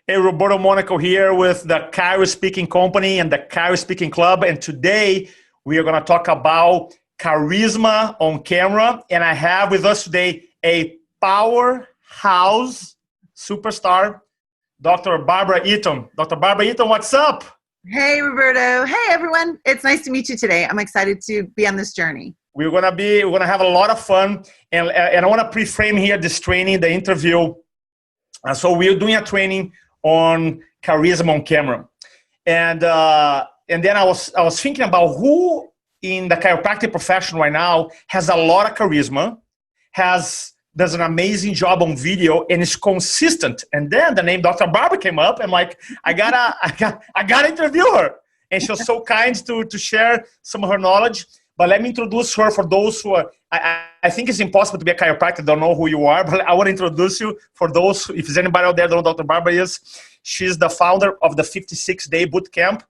Hey, Roberto Monaco here with the Chiro Speaking Company and the Chiro Speaking Club. And today we are going to talk about charisma on camera. And I have with us today a powerhouse superstar, Dr. Barbara Eaton. Dr. Barbara Eaton, what's up? Hey, Roberto. Hey, everyone. It's nice to meet you today. I'm excited to be on this journey. We're gonna have a lot of fun. And I want to pre-frame here this training, the interview. So we're doing a training on charisma on camera, and then I was thinking about who in the chiropractic profession right now has a lot of charisma, does an amazing job on video, and is consistent. And then the name Dr. Barbara came up, and like I gotta interview her, and she was so kind to share some of her knowledge. But let me introduce her for those who are, I think it's impossible to be a chiropractor, don't know who you are, but I want to introduce you for those, if there's anybody out there that don't know Dr. Barbara is. She's the founder of the 56-day boot camp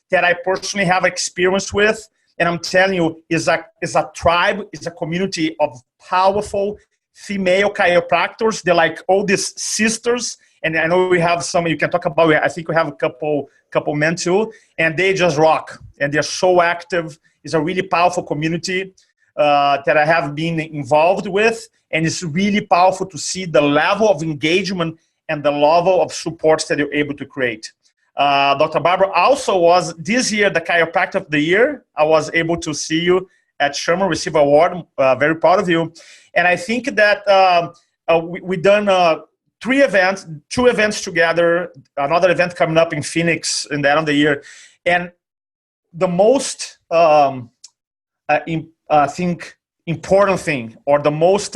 that I personally have experience with. And I'm telling you, is a tribe, is a community of powerful female chiropractors. They're like all these sisters. And I know we have some you can talk about. I think we have a couple men too. And they just rock. And they're so active. It's a really powerful community that I have been involved with. And it's really powerful to see the level of engagement and the level of supports that you're able to create. Dr. Barbara also was this year the Chiropractor of the Year. I was able to see you at Sherman receive an award. Very proud of you. And I think that we done 3 events, 2 events together, another event coming up in Phoenix in the end of the year. And the most, I think, important thing, or the most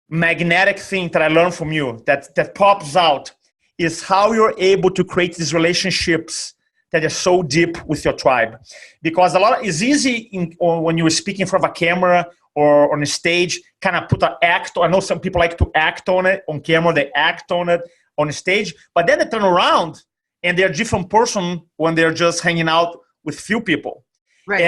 magnetic thing that I learned from you that pops out is how you're able to create these relationships that are so deep with your tribe. Because it's easy when you're speaking in front of a camera or on a stage, kind of put an act. I know some people like to act on it on camera, they act on it on stage, but then they turn around and they're a different person when they're just hanging out with few people. Right.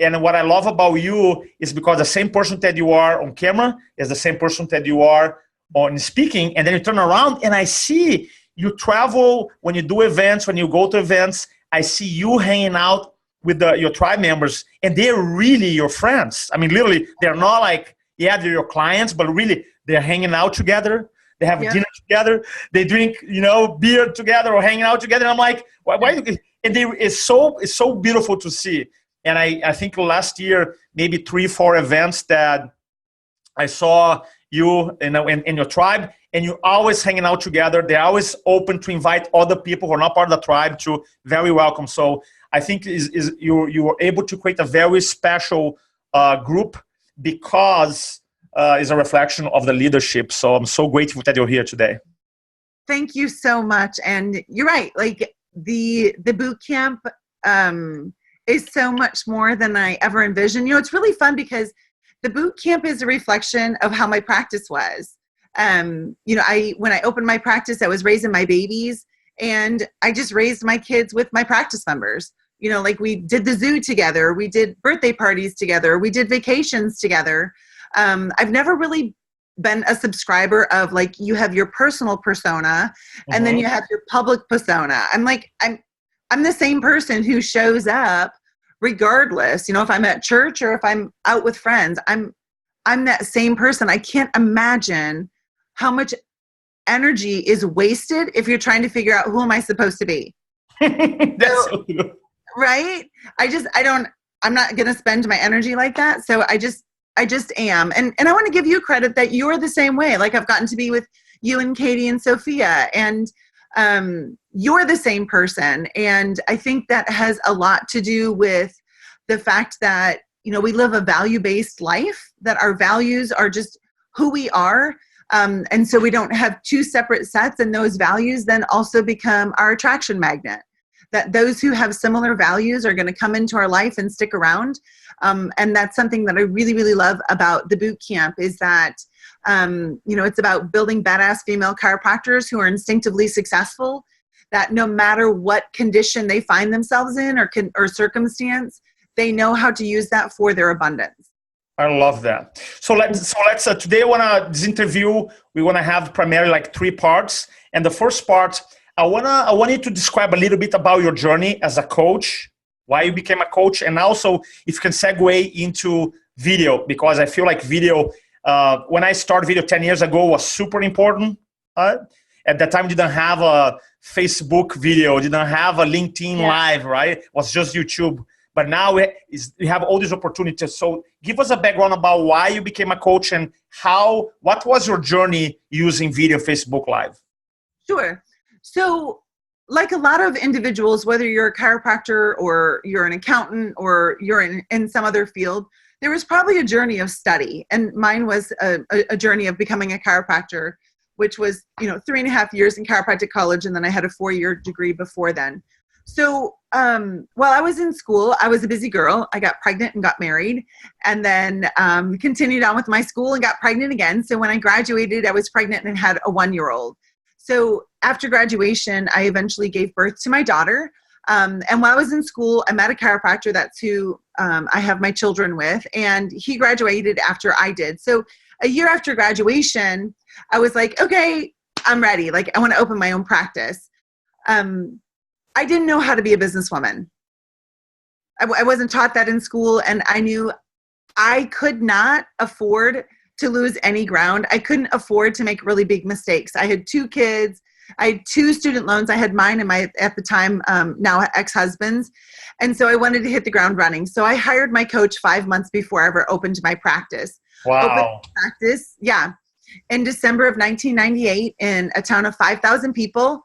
And what I love about you is because the same person that you are on camera is the same person that you are on speaking, and then you turn around and I see you travel, when you do events, when you go to events, I see you hanging out with your tribe members, and they're really your friends. I mean, literally, they're not like, yeah, they're your clients, but really, they're hanging out together. They have dinner together. They drink, beer together or hanging out together. And I'm like, why? And it's so beautiful to see. And I think last year, maybe 3-4 events that I saw you in your tribe, and you're always hanging out together. They're always open to invite other people who are not part of the tribe to. Very welcome. So I think you were able to create a very special group because it's a reflection of the leadership. So I'm so grateful that you're here today. Thank you so much. And you're right. Like the boot camp is so much more than I ever envisioned. It's really fun because the boot camp is a reflection of how my practice was. When I opened my practice, I was raising my babies, and I just raised my kids with my practice members. Like we did the zoo together, we did birthday parties together, we did vacations together. I've never really been a subscriber of like, you have your personal persona and then you have your public persona. I'm the same person who shows up regardless, if I'm at church or if I'm out with friends. I'm that same person. I can't imagine how much energy is wasted if you're trying to figure out who am I supposed to be. Right? I'm not going to spend my energy like that. So I just am. And I want to give you credit that you're the same way. Like I've gotten to be with you and Katie and Sophia, and you're the same person. And I think that has a lot to do with the fact that, we live a value-based life, that our values are just who we are. And so we don't have 2 separate sets, and those values then also become our attraction magnet. That those who have similar values are going to come into our life and stick around. And that's something that I really, really love about the boot camp is that, it's about building badass female chiropractors who are instinctively successful, that no matter what condition they find themselves in or circumstance, they know how to use that for their abundance. I love that. So let's today this interview, we want to have primarily like 3 parts. And the first part, I want you to describe a little bit about your journey as a coach, why you became a coach, and also if you can segue into video, because I feel like video, when I started video 10 years ago, was super important. At that time, we didn't have a Facebook video, didn't have a LinkedIn Live, right? It was just YouTube. But now we have all these opportunities. So give us a background about why you became a coach and what was your journey using video Facebook Live? Sure. So like a lot of individuals, whether you're a chiropractor or you're an accountant or you're in some other field, there was probably a journey of study. And mine was a journey of becoming a chiropractor, which was, 3.5 years in chiropractic college. And then I had a 4-year degree before then. So while I was in school, I was a busy girl. I got pregnant and got married, and then continued on with my school and got pregnant again. So when I graduated, I was pregnant and had a 1-year-old. So after graduation, I eventually gave birth to my daughter. And while I was in school, I met a chiropractor. That's who I have my children with. And he graduated after I did. So a year after graduation, I was like, okay, I'm ready. Like, I want to open my own practice. I didn't know how to be a businesswoman. I wasn't taught that in school, and I knew I could not afford to lose any ground. I couldn't afford to make really big mistakes. I had 2 kids. I had 2 student loans. I had mine and my, at the time, now ex-husband's. And so I wanted to hit the ground running. So I hired my coach 5 months before I ever opened my practice. Wow. Opened my practice, in December of 1998 in a town of 5,000 people.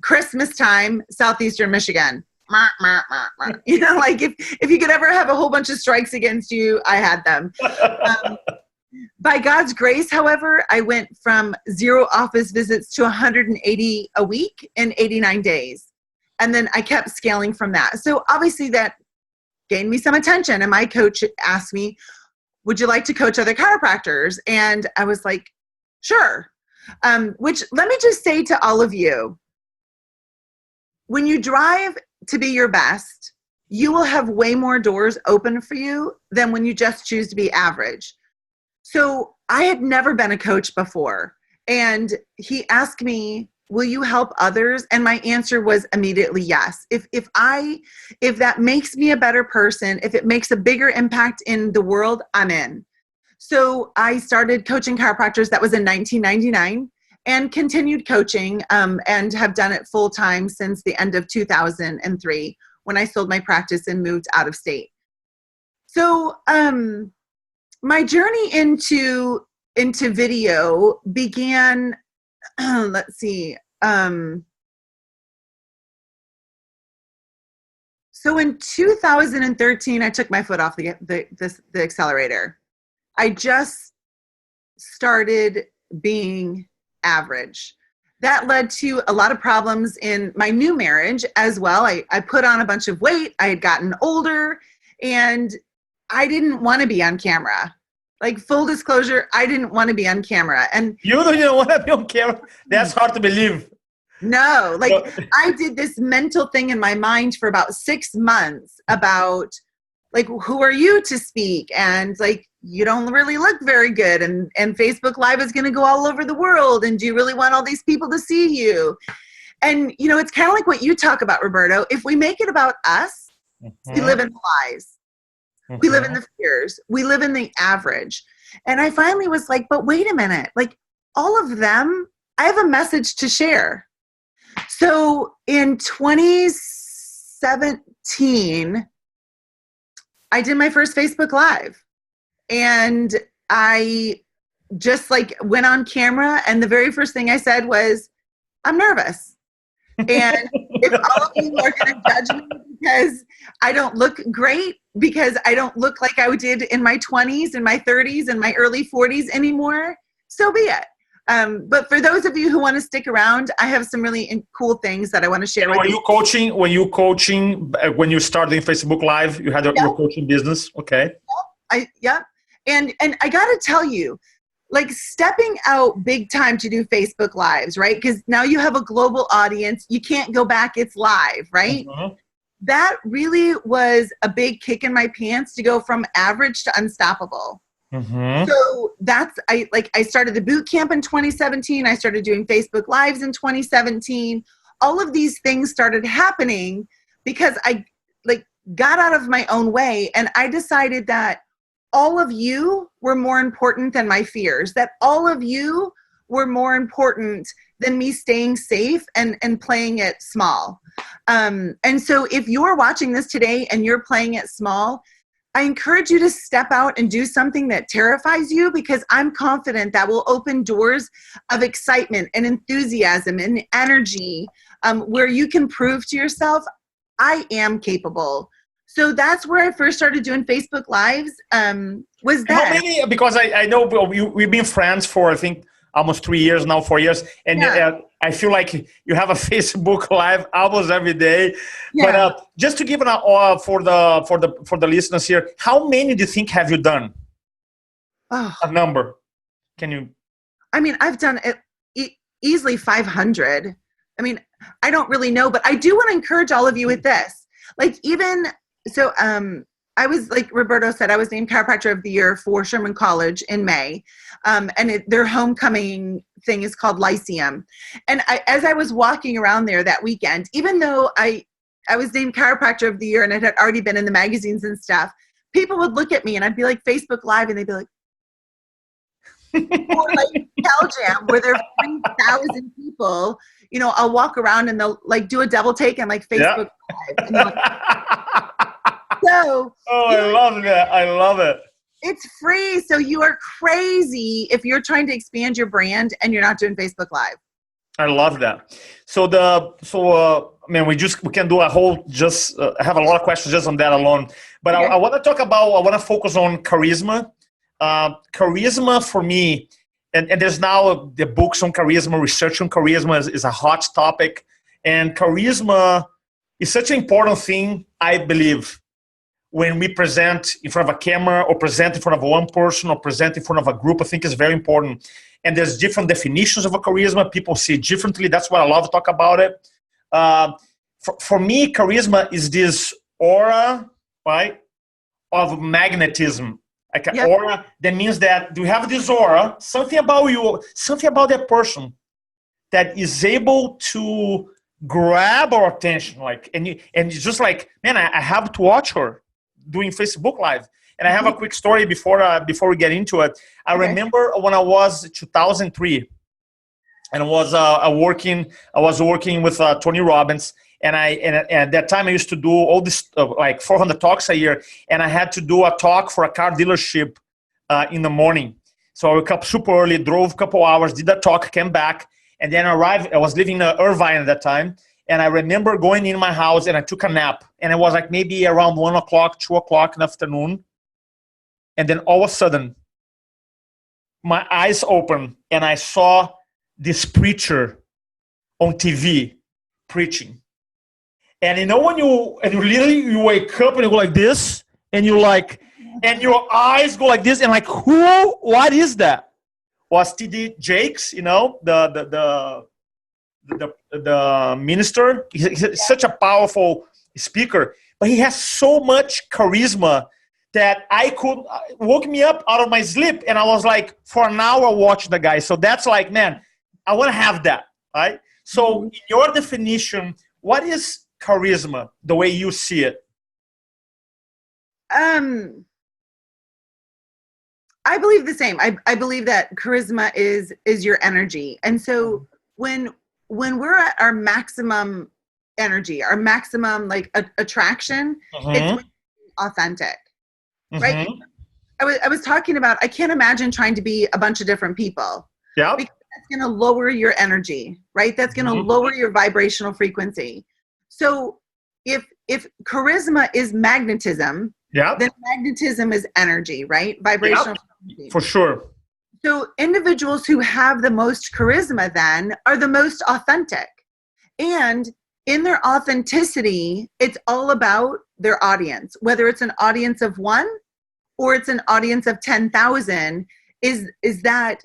Christmas time, southeastern Michigan. Like if you could ever have a whole bunch of strikes against you, I had them. By God's grace, however, I went from 0 office visits to 180 a week in 89 days. And then I kept scaling from that. So obviously that gained me some attention. And my coach asked me, would you like to coach other chiropractors? And I was like, sure. Which, let me just say to all of you, when you drive to be your best, you will have way more doors open for you than when you just choose to be average. So I had never been a coach before. And he asked me, will you help others? And my answer was immediately yes. If that makes me a better person, if it makes a bigger impact in the world, I'm in. So I started coaching chiropractors. That was in 1999, and continued coaching and have done it full time since the end of 2003 when I sold my practice and moved out of state. So my journey into video began, let's see. So in 2013, I took my foot off the accelerator. I just started being average. That led to a lot of problems in my new marriage as well. I put on a bunch of weight. I had gotten older, and I didn't want to be on camera. Like, full disclosure, I didn't want to be on camera. And you don't want to be on camera? That's hard to believe. No, I did this mental thing in my mind for about 6 months about, like, who are you to speak? And like, you don't really look very good. And Facebook Live is going to go all over the world. And do you really want all these people to see you? And, it's kind of like what you talk about, Roberto. If we make it about us, we live in the lies. We live in the fears. We live in the average. And I finally was like, but wait a minute. Like, all of them, I have a message to share. So in 2017, I did my first Facebook Live. And I just went on camera. And the very first thing I said was, I'm nervous. And if all of you are going to judge me because I don't look great, because I don't look like I did in my 20s and my 30s and my early 40s anymore, so be it. But for those of you who want to stick around, I have some really cool things that I want to share with you. When you started in Facebook Live, you had your coaching business? Okay. And I got to tell you, like, stepping out big time to do Facebook Lives, right? Because now you have a global audience. You can't go back. It's live, right? that really was a big kick in my pants to go from average to unstoppable. Mm-hmm. So I started the boot camp in 2017. I started doing Facebook Lives in 2017. All of these things started happening because I got out of my own way, and I decided that all of you were more important than my fears, that all of you were more important than me staying safe and playing it small. And so if you're watching this today and you're playing it small, I encourage you to step out and do something that terrifies you, because I'm confident that will open doors of excitement and enthusiasm and energy, where you can prove to yourself, I am capable. So that's where I first started doing Facebook Lives. Was that How many? Because I know we've been friends for, I think, almost 3 years now, 4 years, and I feel like you have a Facebook Live almost every day. Yeah. But just to give for the listeners here, how many do you think have you done? A number? Can you? I mean, I've done it easily 500. I mean, I don't really know, but I do want to encourage all of you with this. I was, like Roberto said, I was named Chiropractor of the Year for Sherman College in May. And their homecoming thing is called Lyceum. And as I was walking around there that weekend, even though I was named Chiropractor of the Year and it had already been in the magazines and stuff, people would look at me and I'd be like Facebook Live and they'd be like, or like Cal Jam where there are 3,000 people, I'll walk around and they'll like do a double take and like Facebook Live. And so, I love that. I love it. It's free. So you are crazy if you're trying to expand your brand and you're not doing Facebook Live. I love that. We can do a whole, have a lot of questions just on that alone. But okay. I want to focus on charisma. Charisma for me, and there's now the books on charisma, research on charisma is a hot topic. And charisma is such an important thing, I believe, when we present in front of a camera or present in front of one person or present in front of a group. I think is very important. And there's different definitions of a charisma. People see it differently. That's why I love to talk about it. For me, charisma is this aura, right, of magnetism. Like an aura that means that you have this aura, something about you, something about that person that is able to grab our attention. And it's just like, man, I have to watch her doing Facebook Live. And I have a quick story before we get into it. I remember when I was 2003, and I was working with Tony Robbins, and at that time I used to do all this 400 talks a year, and I had to do a talk for a car dealership in the morning. So I woke up super early, drove a couple hours, did that talk, came back, and then arrived. I was living in Irvine at that time. And I remember going in my house and I took a nap. And it was like maybe around 1 o'clock, 2 o'clock in the afternoon. And then all of a sudden, my eyes opened and I saw this preacher on TV preaching. And when you wake up and you go like this, and and your eyes go like this, and like, what is that? Was T.D. Jakes, the minister. He's such a powerful speaker, but he has so much charisma that woke me up out of my sleep, and I was like, for an hour watch the guy. So that's like, man, I want to have that, right? So in your definition, what is charisma, the way you see it? I believe the same. I believe that charisma is your energy. And so when we're at our maximum energy, our maximum attraction, it's authentic, right? I was talking about, I can't imagine trying to be a bunch of different people. Yeah. Because that's going to lower your energy, right? That's going to lower your vibrational frequency. So if charisma is magnetism, then magnetism is energy, right? Vibrational frequency. For sure. So individuals who have the most charisma then are the most authentic. And in their authenticity, it's all about their audience. Whether it's an audience of 1 or it's an audience of 10,000, is that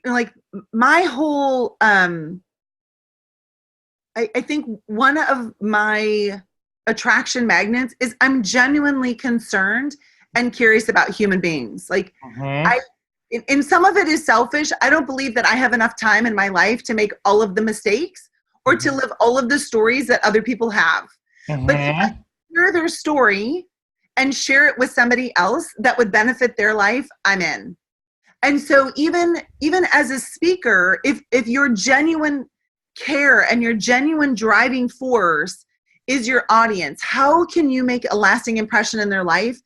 like my whole I think one of my attraction magnets is I'm genuinely concerned and curious about human beings. Like I, in some of it is selfish. I don't believe that I have enough time in my life to make all of the mistakes or to live all of the stories that other people have. But if I hear their story and share it with somebody else that would benefit their life, I'm in. And so even as a speaker, if your genuine care and your genuine driving force is your audience, how can you make a lasting impression in their life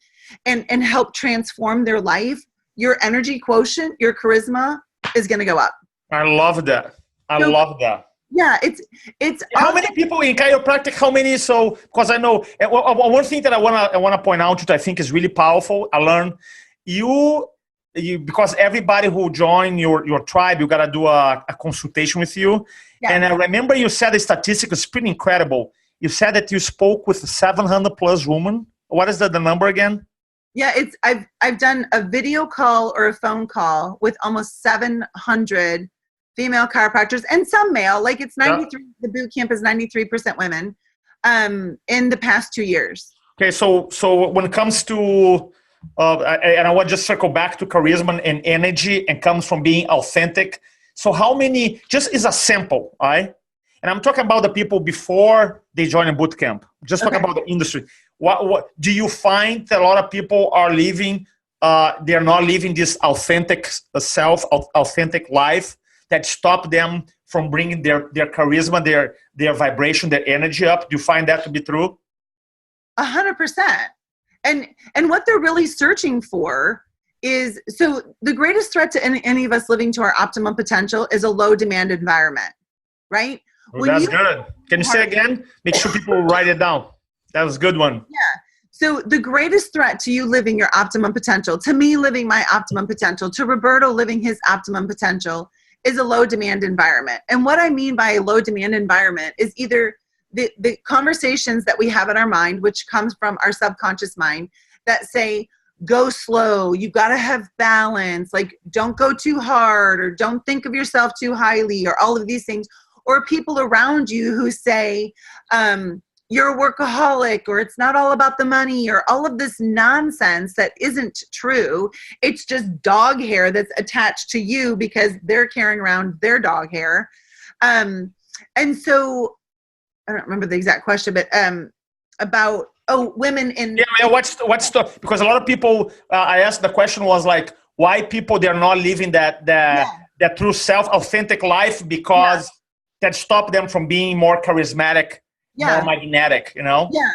and help transform their life? Your energy quotient, your charisma is going to go up. I love that. I love that. Yeah, it's how many people in chiropractic? How many? So because I know one thing that I wanna point out that I think is really powerful. I learned you because everybody who join your tribe, you gotta do a consultation with you. Yeah. And I remember you said the statistic was pretty incredible. You said that you spoke with 700 plus women. What is the number again? Yeah, I've done a video call or a phone call with almost 700 female chiropractors and some male. Like it's 93. Yeah. The boot camp is 93% women in the past 2 years. Okay, so when it comes to and I want to just circle back to charisma and energy and comes from being authentic. So how many, just as a sample, all right? And I'm talking about the people before they join a boot camp. Just talking about the industry. What do you find that a lot of people are living? They're not living this authentic self, authentic life that stop them from bringing their charisma, their vibration, their energy up. Do you find that to be true? 100%. And what they're really searching for is, so the greatest threat to any of us living to our optimum potential is a low demand environment, right? Oh, that's good. Can you say again? Make sure people write it down. That was a good one. Yeah. So the greatest threat to you living your optimum potential, to me living my optimum potential, to Roberto living his optimum potential, is a low demand environment. And what I mean by a low demand environment is either the conversations that we have in our mind, which comes from our subconscious mind, that say, go slow, you got to have balance, like don't go too hard, or don't think of yourself too highly, or all of these things. Or people around you who say, you're a workaholic, or it's not all about the money, or all of this nonsense that isn't true. It's just dog hair that's attached to you because they're carrying around their dog hair. And so, I don't remember the exact question, but about, women in... Yeah, what's the, because a lot of people, I asked the question was like, why people, they're not living that true self-authentic life because that stop them from being more charismatic, more magnetic, you know? Yeah.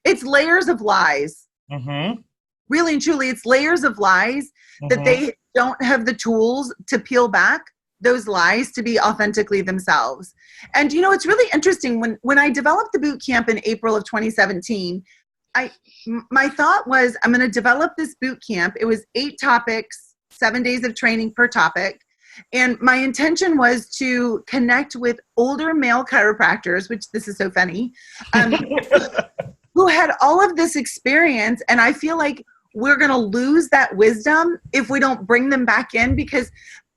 It's layers of lies. Mm-hmm. Really and truly, it's layers of lies that they don't have the tools to peel back those lies to be authentically themselves. And, you know, it's really interesting. When I developed the boot camp in April of 2017, my thought was, I'm going to develop this boot camp. It was 8 topics, 7 days of training per topic. And my intention was to connect with older male chiropractors, which this is so funny, who had all of this experience. And I feel like we're going to lose that wisdom if we don't bring them back in, because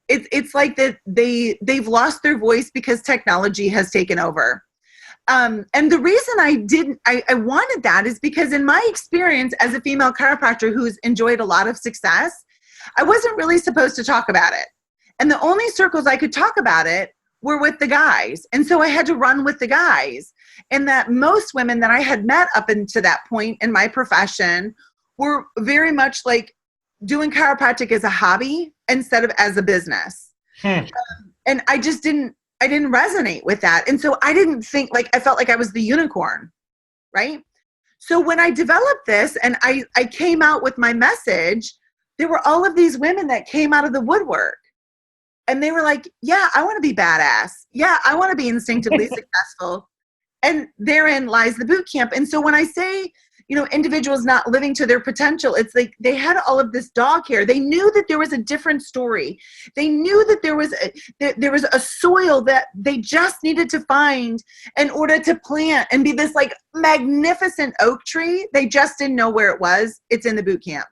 it's like that they've lost their voice because technology has taken over. And the reason I wanted that is because in my experience as a female chiropractor who's enjoyed a lot of success, I wasn't really supposed to talk about it. And the only circles I could talk about it were with the guys. And so I had to run with the guys. And that most women that I had met up until that point in my profession were very much like doing chiropractic as a hobby instead of as a business. And I didn't resonate with that. And so I didn't think, like, I felt like I was the unicorn, right? So when I developed this and I came out with my message, there were all of these women that came out of the woodwork. And they were like, yeah, I want to be badass. Yeah, I want to be instinctively successful. And therein lies the boot camp. And so when I say, you know, individuals not living to their potential, it's like they had all of this dog hair. They knew that there was a different story. They knew that there was a soil that they just needed to find in order to plant and be this like magnificent oak tree. They just didn't know where it was. It's in the boot camp.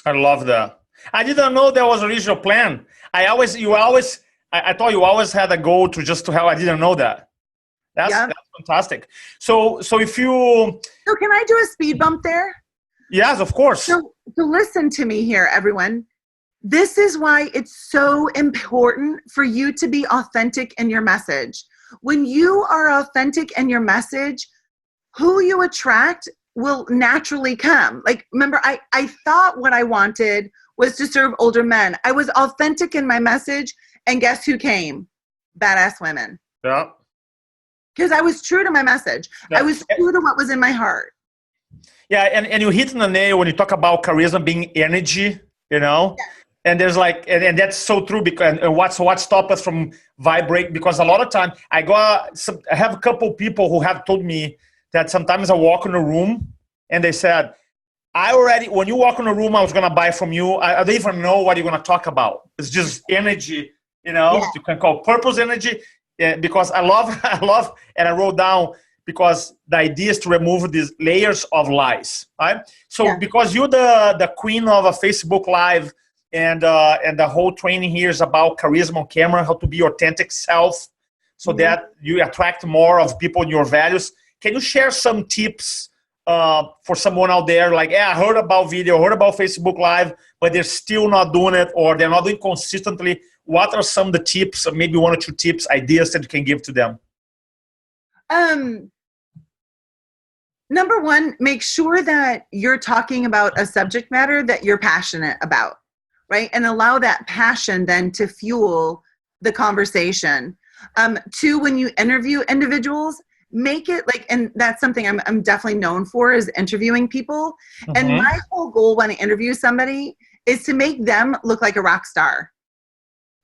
I love that. I didn't know there was an original plan. I thought you always had a goal to help. I didn't know that. That's fantastic. So if you... So can I do a speed bump there? Yes, of course. So listen to me here, everyone. This is why it's so important for you to be authentic in your message. When you are authentic in your message, who you attract will naturally come. Like, remember, I thought what I wanted was to serve older men. I was authentic in my message, and guess who came? Badass women. Yeah. Because I was true to my message. Yeah. I was true to what was in my heart. Yeah, and you hit on the nail when you talk about charisma being energy, you know? Yeah. And there's like, and that's so true, because and what stops us from vibrate, because a lot of time I have a couple people who have told me that sometimes I walk in a room and they said, when you walk in a room, I was going to buy from you. I don't even know what you're going to talk about. It's just energy, you know? Yeah. You can call purpose energy, because I love, and I wrote down, because the idea is to remove these layers of lies, right? So because you're the queen of a Facebook Live, and the whole training here is about charisma on camera, how to be your authentic self, so that you attract more of people in your values. Can you share some tips for someone out there, like, I heard about video, heard about Facebook Live, but they're still not doing it, or they're not doing it consistently? What are some of the tips, or maybe one or two tips, ideas that you can give to them? Number one, make sure that you're talking about a subject matter that you're passionate about, right? And allow that passion then to fuel the conversation. Two, when you interview individuals, make it like, and that's something I'm definitely known for, is interviewing people. Mm-hmm. And my whole goal when I interview somebody is to make them look like a rock star.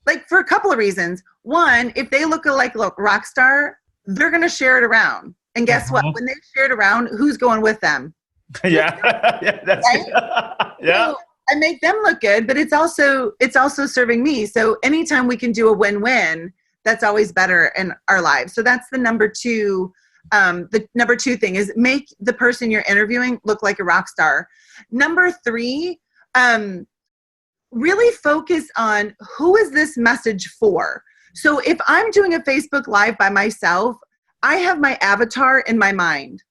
Like, for a couple of reasons. One, if they look like a rock star, they're going to share it around. And guess what? When they share it around, who's going with them? Yeah. That's right? Yeah. So I make them look good, but it's also serving me. So anytime we can do a win-win, that's always better in our lives. So that's the number two. The number two thing is make the person you're interviewing look like a rock star. Number three, really focus on who is this message for. So if I'm doing a Facebook Live by myself, I have my avatar in my mind,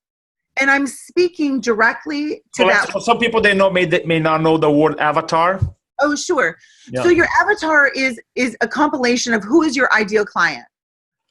and I'm speaking directly to that. So some people may not know the word avatar. Oh, sure. Yeah. So your avatar is a compilation of who is your ideal client,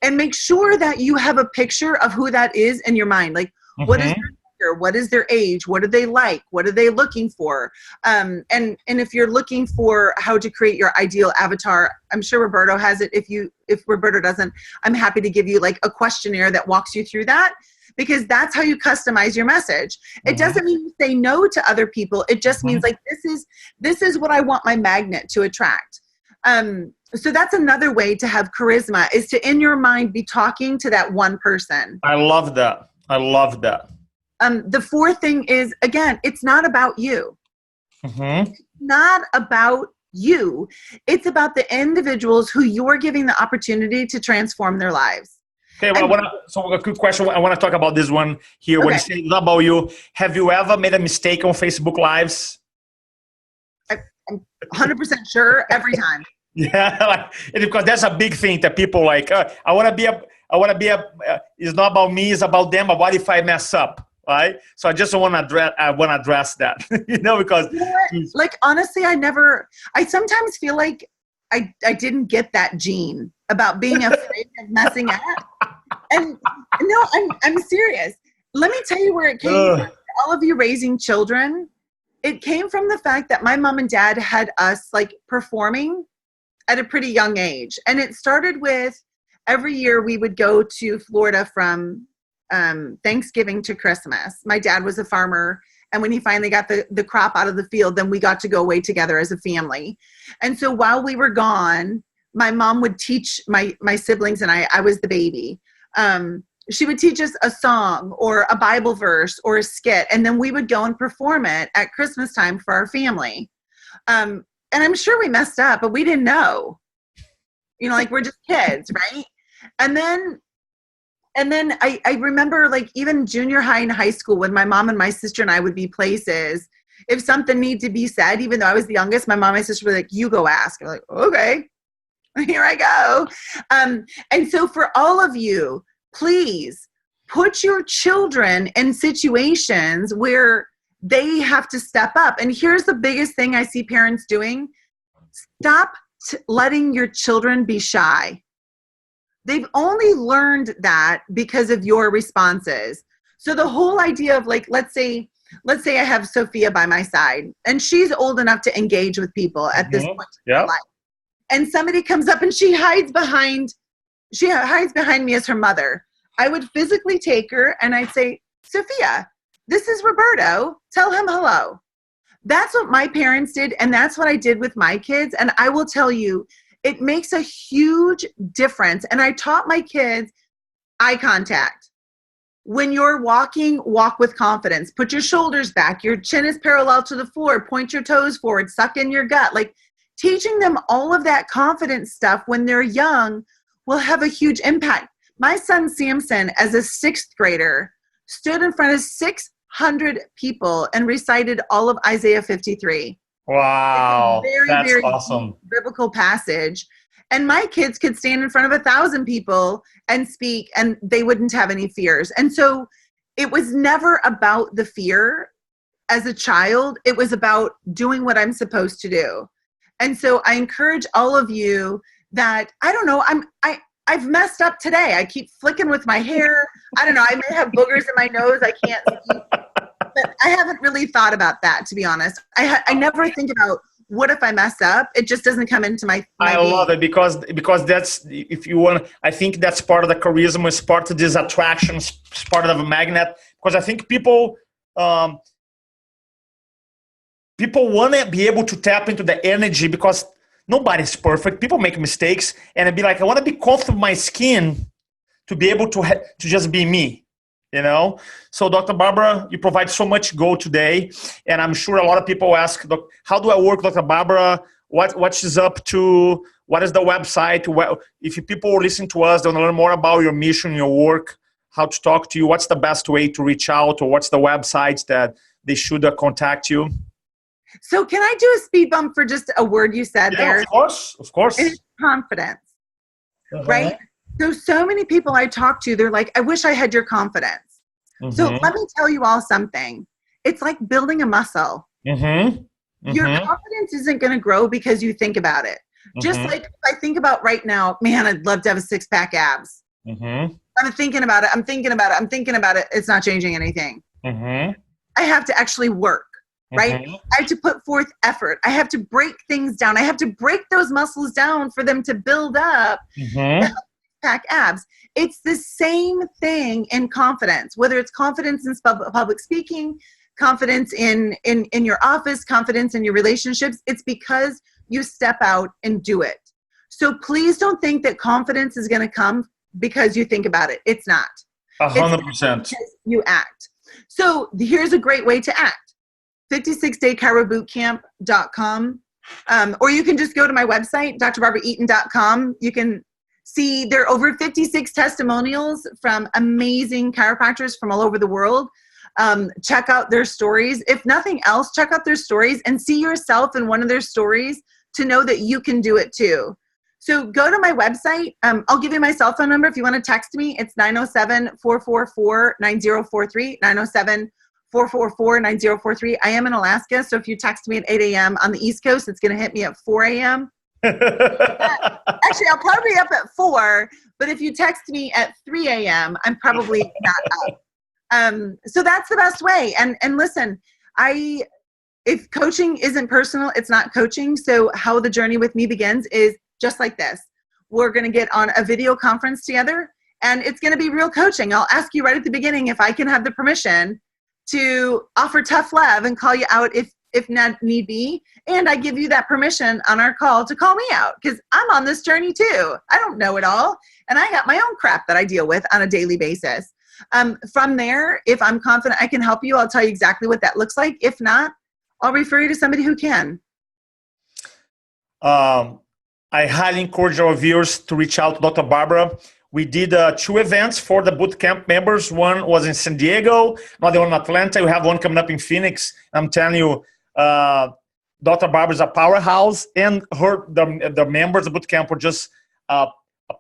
and make sure that you have a picture of who that is in your mind. Like, what is their gender? What is their age? What do they like? What are they looking for? And if you're looking for how to create your ideal avatar, I'm sure Roberto has it. If Roberto doesn't, I'm happy to give you like a questionnaire that walks you through that, because that's how you customize your message. It doesn't mean you say no to other people. It just means like, this is what I want my magnet to attract. So that's another way to have charisma, is to, in your mind, be talking to that one person. I love that. The fourth thing is, again, it's not about you. It's not about you. It's about the individuals who you're giving the opportunity to transform their lives. Okay, well, so a quick question. I want to talk about this one here. Okay. When you say it's not about you, have you ever made a mistake on Facebook Lives? I'm 100% sure every time. Yeah, because that's a big thing that people like. I want to be it's not about me, it's about them. But what if I mess up? Right? So I just want to address that, because like, honestly, I sometimes feel like I didn't get that gene about being afraid of messing up. And no, I'm serious. Let me tell you where it came from. All of you raising children, it came from the fact that my mom and dad had us like performing at a pretty young age. And it started with, every year we would go to Florida from Thanksgiving to Christmas. My dad was a farmer, and when he finally got the crop out of the field, then we got to go away together as a family. And so while we were gone, my mom would teach my siblings, and I was the baby. She would teach us a song or a Bible verse or a skit, and then we would go and perform it at Christmas time for our family. And I'm sure we messed up, but we didn't know. Like, we're just kids, right? And then I remember, like, even junior high and high school, when my mom and my sister and I would be places, if something needed to be said, even though I was the youngest, my mom and my sister were like, you go ask. I'm like, okay, here I go. And so for all of you, please put your children in situations where they have to step up. And here's the biggest thing I see parents doing. Stop letting your children be shy. They've only learned that because of your responses. So the whole idea of like, let's say I have Sophia by my side and she's old enough to engage with people at this point in her life. And somebody comes up and she hides behind me as her mother. I would physically take her and I'd say, Sophia, this is Roberto. Tell him hello. That's what my parents did. And that's what I did with my kids. And I will tell you, it makes a huge difference. And I taught my kids eye contact. When you're walking, walk with confidence. Put your shoulders back. Your chin is parallel to the floor. Point your toes forward. Suck in your gut. Like teaching them all of that confidence stuff when they're young will have a huge impact. My son Samson, as a 6th grader, stood in front of 600 people and recited all of Isaiah 53. Wow, that's very awesome. Biblical passage. And my kids could stand in front of 1,000 people and speak and they wouldn't have any fears. And so it was never about the fear as a child. It was about doing what I'm supposed to do. And so I encourage all of you that, I don't know, I've messed up today. I keep flicking with my hair. I don't know. I may have boogers in my nose. I can't see. But I haven't really thought about that, to be honest. I never think about what if I mess up. It just doesn't come into my I love it because that's, if you want, I think that's part of the charisma, it's part of this attraction, it's part of a magnet. Because I think people want to be able to tap into the energy because nobody's perfect. People make mistakes, and I'd be like, I want to be comfortable with my skin to be able to just be me. You know, so Dr. Barbara, you provide so much gold today, and I'm sure a lot of people ask, how do I work, Dr. Barbara? What she's up to? What is the website? If people listen to us, they want to learn more about your mission, your work, how to talk to you. What's the best way to reach out, or what's the websites that they should contact you? So can I do a speed bump for just a word you said there? Of course. It's confidence, right? So many people I talk to, they're like, I wish I had your confidence. So let me tell you all something. It's like building a muscle. Your confidence isn't going to grow because you think about it. Just like if I think about right now, man, I'd love to have a 6-pack abs. I'm thinking about it. I'm thinking about it. It's not changing anything. I have to actually work, right? I have to put forth effort. I have to break things down. I have to break those muscles down for them to build up. Pack abs. It's the same thing in confidence, whether it's confidence in public speaking, confidence in your office, confidence in your relationships. It's because you step out and do it. So please don't think that confidence is going to come because you think about it. It's not. 100%. You act. So here's a great way to act. 56daychirobootcamp.com. Or you can just go to my website, drbarbaraeaton.com. You can see there are over 56 testimonials from amazing chiropractors from all over the world. Check out their stories. If nothing else, check out their stories and see yourself in one of their stories to know that you can do it too. So go to my website. I'll give you my cell phone number if you want to text me. It's 907-444-9043, 907-444-9043. I am in Alaska, so if you text me at 8 a.m. on the East Coast, it's going to hit me at 4 a.m. Actually, I'll probably be up at 4, but if you text me at 3 a.m., I'm probably not up. So that's the best way. And listen, if coaching isn't personal, it's not coaching. So how the journey with me begins is just like this. We're going to get on a video conference together, and it's going to be real coaching. I'll ask you right at the beginning if I can have the permission to offer tough love and call you out if not need be. And I give you that permission on our call to call me out because I'm on this journey too. I don't know it all. And I got my own crap that I deal with on a daily basis. From there, if I'm confident I can help you, I'll tell you exactly what that looks like. If not, I'll refer you to somebody who can. I highly encourage our viewers to reach out to Dr. Barbara. We did 2 events for the bootcamp members. One was in San Diego, another one in Atlanta. We have one coming up in Phoenix. I'm telling you, Dr. Barbara is a powerhouse, and the members of the bootcamp were just a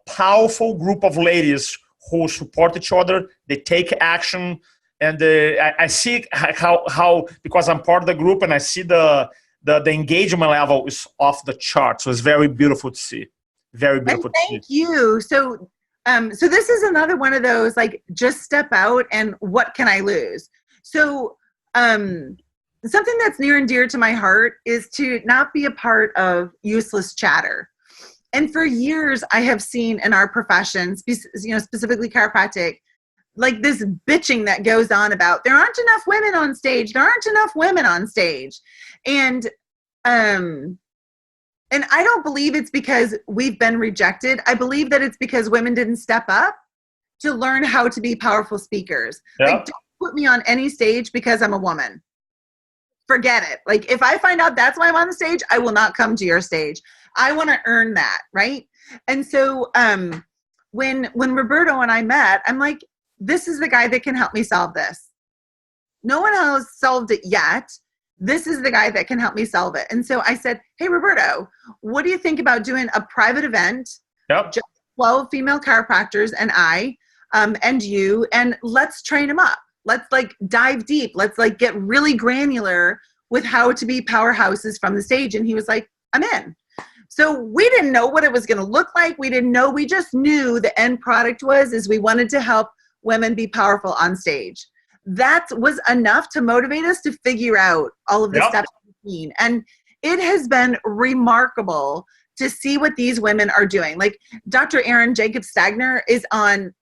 powerful group of ladies who support each other. They take action. And I see how, because I'm part of the group and I see the engagement level is off the chart. So it's very beautiful to see. Very beautiful to see. Thank you. So this is another one of those, like, just step out and what can I lose? So something that's near and dear to my heart is to not be a part of useless chatter. And for years, I have seen in our professions, specifically chiropractic, like this bitching that goes on about there aren't enough women on stage. There aren't enough women on stage. And I don't believe it's because we've been rejected. I believe that it's because women didn't step up to learn how to be powerful speakers. Yeah. Like, don't put me on any stage because I'm a woman. Forget it. Like, if I find out that's why I'm on the stage, I will not come to your stage. I want to earn that, right? And so when Roberto and I met, I'm like, this is the guy that can help me solve this. No one else solved it yet. This is the guy that can help me solve it. And so I said, hey, Roberto, what do you think about doing a private event? Yep. Just 12 female chiropractors and I and you, and let's train them up. Let's like dive deep. Let's like get really granular with how to be powerhouses from the stage. And he was like, I'm in. So we didn't know what it was going to look like. We didn't know. We just knew the end product is we wanted to help women be powerful on stage. That was enough to motivate us to figure out all of the steps between. And it has been remarkable to see what these women are doing. Like Dr. Erin Jacobs-Stagner is on,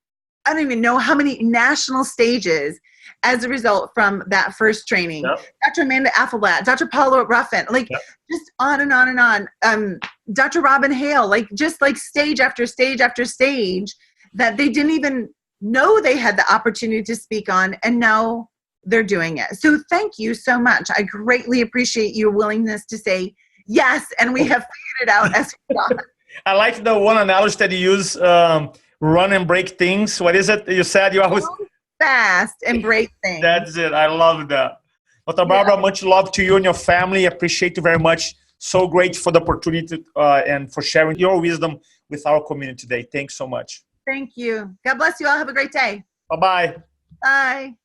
I don't even know how many national stages as a result from that first training. Yep. Dr. Amanda Affelblatt, Dr. Paula Ruffin, like just on and on and on. Dr. Robin Hale, like just like stage after stage after stage that they didn't even know they had the opportunity to speak on, and now they're doing it. So thank you so much. I greatly appreciate your willingness to say yes, and we have figured it out as we go. I like the one analogy that you use, run and break things. What is it? You said you always... fast and break things. That's it. I love that. Dr. Barbara, much love to you and your family. Appreciate you very much. So great for the opportunity and for sharing your wisdom with our community today. Thanks so much. Thank you. God bless you all. Have a great day. Bye-bye. Bye.